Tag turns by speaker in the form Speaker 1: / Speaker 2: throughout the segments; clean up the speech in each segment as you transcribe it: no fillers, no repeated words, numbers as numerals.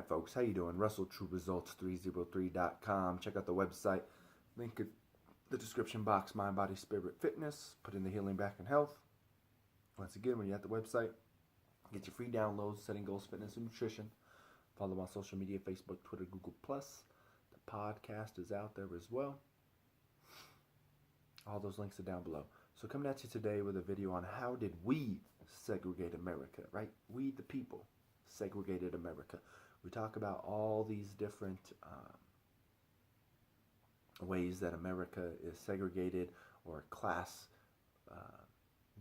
Speaker 1: Alright folks, how you doing? RussellTrueResults303.com. Check out the website. Link in the description box, Mind, Body, Spirit, Fitness. Put in the healing back and health. Once again, when you're at the website, get your free downloads, Setting Goals, Fitness, and Nutrition. Follow on social media, Facebook, Twitter, Google+. The podcast is out there as well. All those links are down below. So coming at you today with a video on how did we segregate America, right? We the people segregated America. We talk about all these different ways that America is segregated or class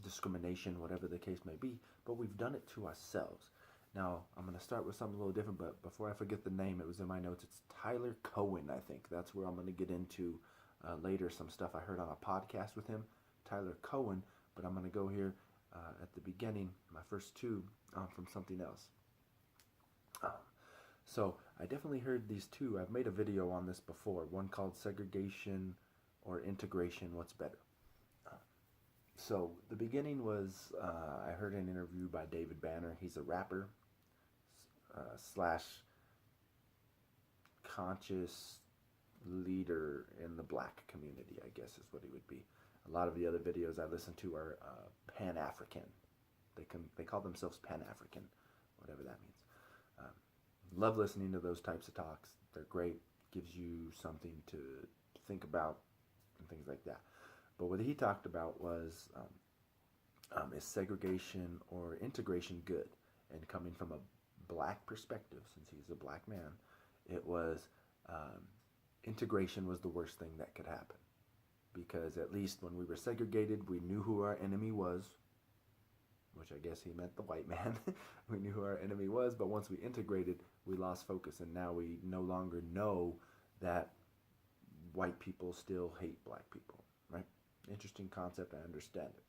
Speaker 1: discrimination, whatever the case may be, but we've done it to ourselves. Now, I'm going to start with something a little different, but before I forget the name, it was in my notes. It's Tyler Cowen, I think. That's where I'm going to get into later some stuff I heard on a podcast with him, Tyler Cowen, but I'm going to go here at the beginning, my first two, from something else. So I definitely heard these two. I've made a video on this before, one called Segregation or Integration, What's Better? So the beginning was, I heard an interview by David Banner. He's a rapper slash conscious leader in the black community, I guess is what he would be. A lot of the other videos I listen to are Pan-African. They call themselves Pan-African, whatever that means. Love listening to those types of talks. They're great. Gives you something to think about and things like that. But what he talked about was, is segregation or integration good? And coming from a black perspective, since he's a black man, it was integration was the worst thing that could happen. Because at least when we were segregated, we knew who our enemy was, which I guess he meant the white man. We knew who our enemy was, but once we integrated, we lost focus, and now we no longer know that white people still hate black people, right? Interesting concept, I understand it.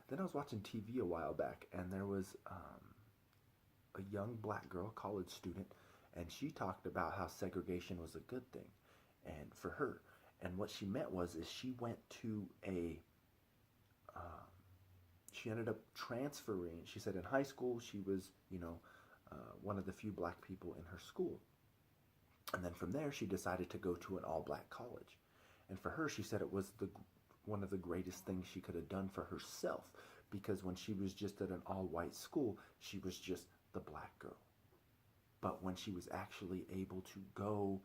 Speaker 1: Then I was watching TV a while back, and there was a young black girl, college student, and she talked about how segregation was a good thing, and for her. And what she meant was, is she went to she ended up transferring. She said in high school she was, one of the few black people in her school. And then from there she decided to go to an all-black college. And for her, she said it was one of the greatest things she could have done for herself, because when she was just at an all-white school, she was just the black girl. But when she was actually able to go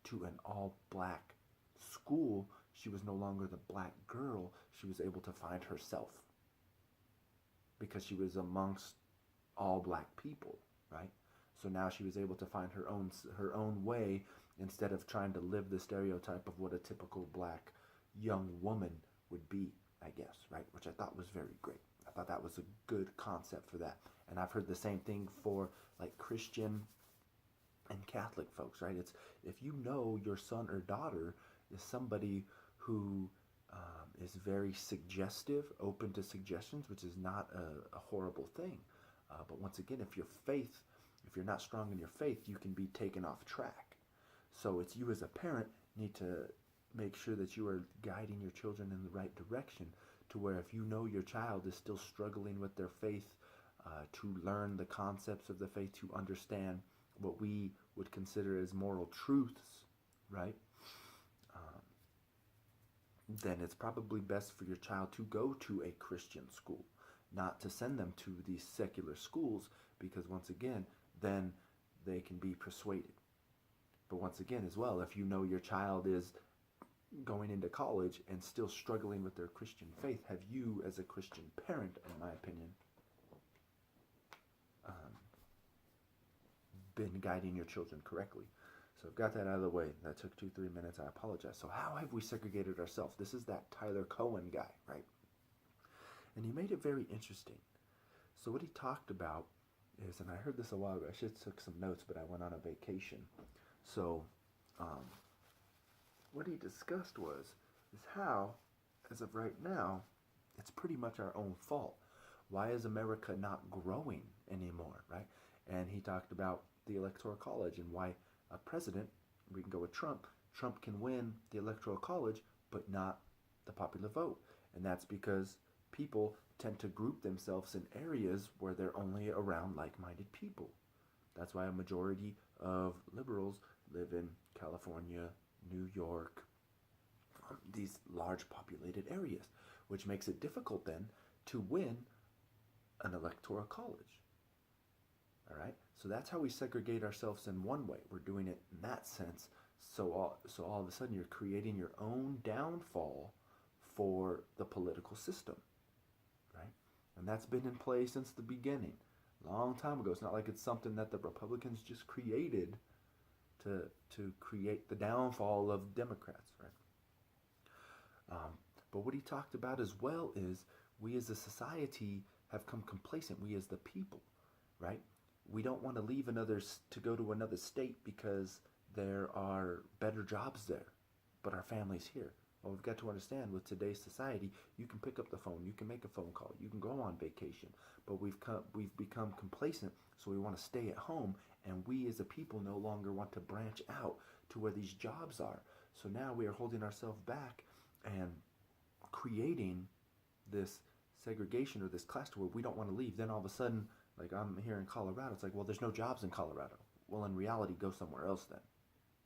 Speaker 1: to an all-black school, she was no longer the black girl. She was able to find herself, because she was amongst all black people, right? So now she was able to find her own way, instead of trying to live the stereotype of what a typical black young woman would be, I guess, right? Which I thought was very great. I thought that was a good concept for that. And I've heard the same thing for like Christian and Catholic folks, right? It's if you know your son or daughter is somebody who is very suggestive, open to suggestions, which is not a horrible thing. But once again, if you're not strong in your faith, you can be taken off track. So it's you as a parent need to make sure that you are guiding your children in the right direction, to where if you know your child is still struggling with their faith, to learn the concepts of the faith, to understand what we would consider as moral truths, right? Then it's probably best for your child to go to a Christian school, not to send them to these secular schools, because once again, then they can be persuaded. But once again as well, if you know your child is going into college and still struggling with their Christian faith, have you as a Christian parent, in my opinion, been guiding your children correctly? So I've got that out of the way. That took 2-3 minutes. I apologize. So how have we segregated ourselves? This is that Tyler Cowen guy, right? And he made it very interesting. So what he talked about is, and I heard this a while ago. I should have took some notes, but I went on a vacation. So what he discussed is how, as of right now, it's pretty much our own fault. Why is America not growing anymore, right? And he talked about the Electoral College and why a president, we can go with Trump can win the Electoral College, but not the popular vote. And that's because people tend to group themselves in areas where they're only around like-minded people. That's why a majority of liberals live in California, New York, these large populated areas, which makes it difficult then to win an electoral college. All right, so that's how we segregate ourselves in one way. We're doing it in that sense. So all of a sudden, you're creating your own downfall for the political system, right? And that's been in place since the beginning, a long time ago. It's not like it's something that the Republicans just created to create the downfall of Democrats, right? But what he talked about as well is we as a society have come complacent. We as the people, right? We don't want to leave to go to another state because there are better jobs there, but our family's here. Well, we've got to understand with today's society, you can pick up the phone, you can make a phone call, you can go on vacation, but we've become complacent, so we want to stay at home, and we as a people no longer want to branch out to where these jobs are. So now we are holding ourselves back and creating this segregation or this class to where we don't want to leave. Then all of a sudden, like I'm here in Colorado, it's like, well, there's no jobs in Colorado. Well, in reality, go somewhere else then.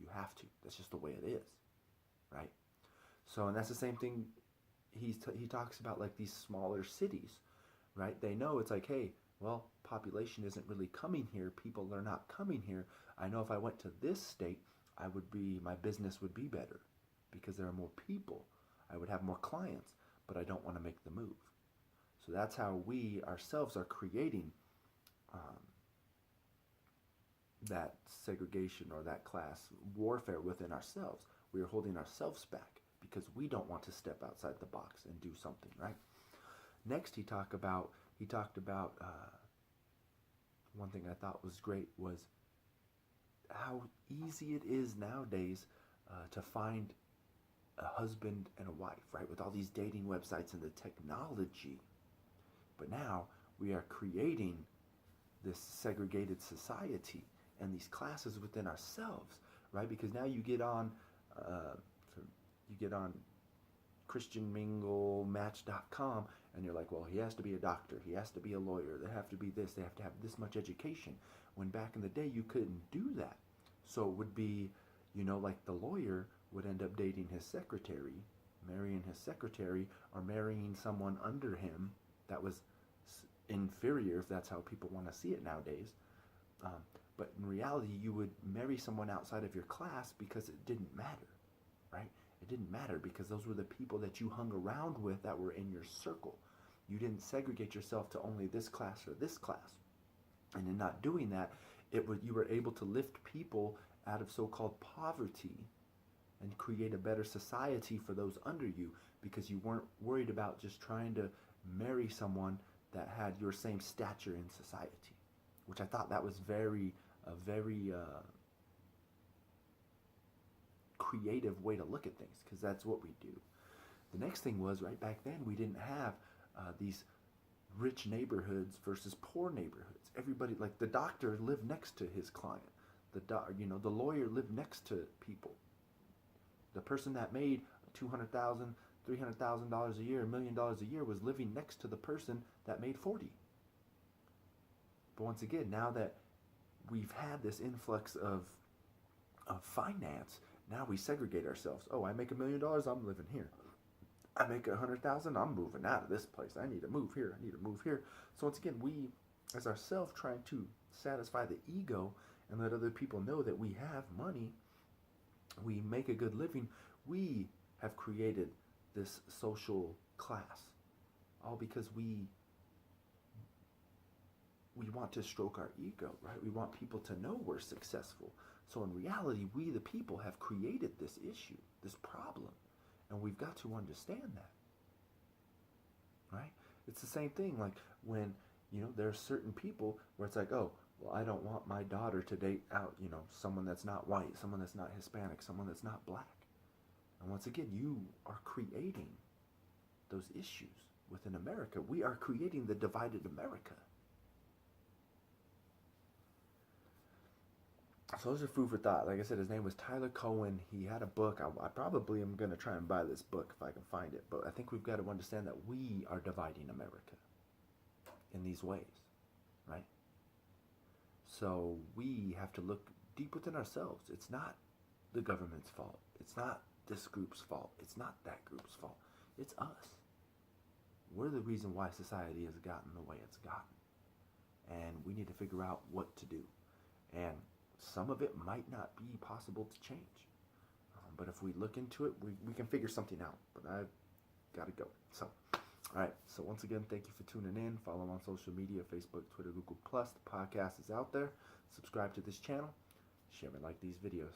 Speaker 1: You have to. That's just the way it is, right? So, and that's the same thing he talks about, like these smaller cities, right? They know it's like, hey, well, population isn't really coming here. People are not coming here. I know if I went to this state, my business would be better because there are more people. I would have more clients, but I don't want to make the move. So that's how we ourselves are creating that segregation or that class warfare within ourselves. We are holding ourselves back because we don't want to step outside the box and do something, right? Next, he talked about one thing I thought was great was how easy it is nowadays to find a husband and a wife, right? With all these dating websites and the technology. But now we are creating this segregated society and these classes within ourselves, right? Because now you get on ChristianMingleMatch.com and you're like, well, he has to be a doctor, he has to be a lawyer, they have to be this, they have to have this much education. When back in the day you couldn't do that. So it would be, like the lawyer would end up dating his secretary, marrying his secretary, or marrying someone under him that was inferior, if that's how people want to see it nowadays. But in reality, you would marry someone outside of your class because it didn't matter, right? It didn't matter because those were the people that you hung around with that were in your circle. You didn't segregate yourself to only this class or this class. And in not doing that, you were able to lift people out of so-called poverty and create a better society for those under you because you weren't worried about just trying to marry someone that had your same stature in society, which I thought that was a very creative way to look at things, because that's what we do. The next thing was, right back then, we didn't have these rich neighborhoods versus poor neighborhoods. Everybody, like the doctor lived next to his client. The lawyer lived next to people. The person that made $200,000, $300,000 a year, $1 million a year was living next to the person that made 40. But once again, now that we've had this influx of finance, now we segregate ourselves. Oh, I make $1 million, I'm living here. I make 100,000, I'm moving out of this place. I need to move here. I need to move here. So once again, we, as ourselves, trying to satisfy the ego and let other people know that we have money, we make a good living, we have created this social class, all because we want to stroke our ego, right? We want people to know we're successful. So in reality, we the people have created this issue, this problem, and we've got to understand that, right? It's the same thing like when, there are certain people where it's like, oh, well, I don't want my daughter to date out, someone that's not white, someone that's not Hispanic, someone that's not black. And once again, you are creating those issues within America. We are creating the divided America. So those are food for thought. Like I said, his name was Tyler Cowen. He had a book. I probably am going to try and buy this book if I can find it. But I think we've got to understand that we are dividing America in these ways, right? So we have to look deep within ourselves. It's not the government's fault. It's not this group's fault. It's not that group's fault. It's us. We're the reason why society has gotten the way it's gotten. And we need to figure out what to do. And some of it might not be possible to change. But if we look into it, we can figure something out. But I've got to go. So, all right. So once again, thank you for tuning in. Follow on social media, Facebook, Twitter, Google+. The podcast is out there. Subscribe to this channel. Share and like these videos.